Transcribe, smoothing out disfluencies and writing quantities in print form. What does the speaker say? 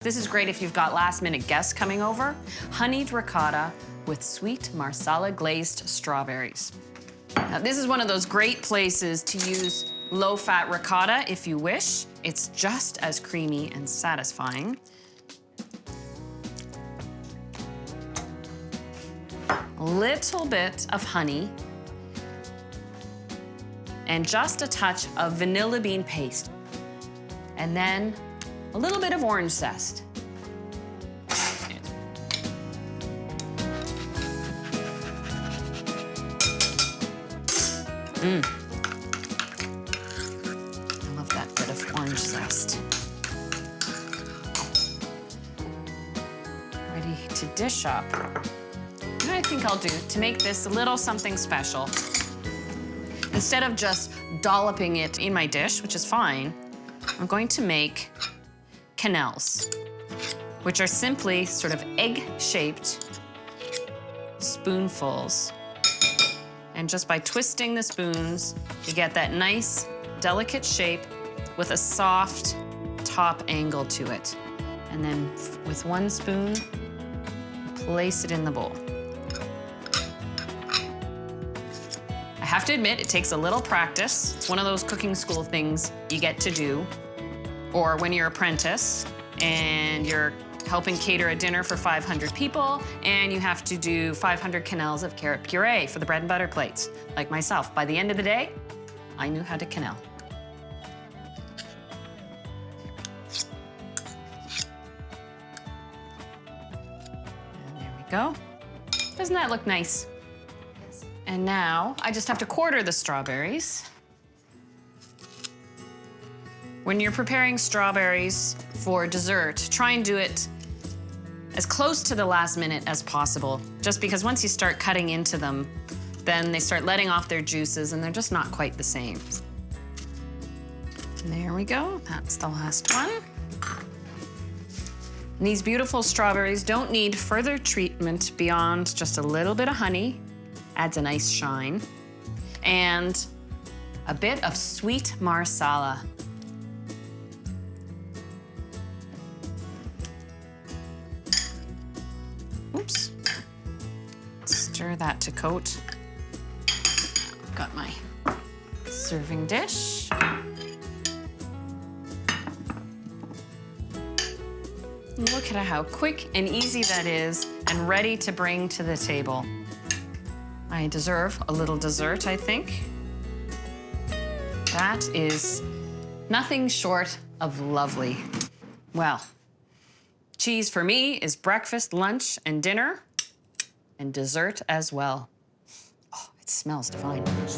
This is great if you've got last-minute guests coming over. Honeyed ricotta with sweet Marsala glazed strawberries. Now, this is one of those great places to use low-fat ricotta if you wish. It's just as creamy and satisfying. A little bit of honey and just a touch of vanilla bean paste. And then a little bit of orange zest. I love that bit of orange zest. Ready to dish up. What I think I'll do to make this a little something special, instead of just dolloping it in my dish, which is fine, I'm going to make quenelles, which are simply sort of egg-shaped spoonfuls. And just by twisting the spoons, you get that nice, delicate shape with a soft top angle to it. And then with one spoon, place it in the bowl. I have to admit, it takes a little practice. It's one of those cooking school things you get to do. Or when you're an apprentice and you're helping cater a dinner for 500 people and you have to do 500 quenelles of carrot puree for the bread and butter plates, like myself. By the end of the day, I knew how to quenelle. And there we go. Doesn't that look nice? And now I just have to quarter the strawberries. When you're preparing strawberries for dessert, try and do it as close to the last minute as possible, just because once you start cutting into them, then they start letting off their juices and they're just not quite the same. And there we go, that's the last one. And these beautiful strawberries don't need further treatment beyond just a little bit of honey, adds a nice shine, and a bit of sweet Marsala. Oops. Stir that to coat. Got my serving dish. Look at how quick and easy that is and ready to bring to the table. I deserve a little dessert, I think. That is nothing short of lovely. Well, cheese for me is breakfast, lunch, and dinner, and dessert as well. Oh, it smells divine.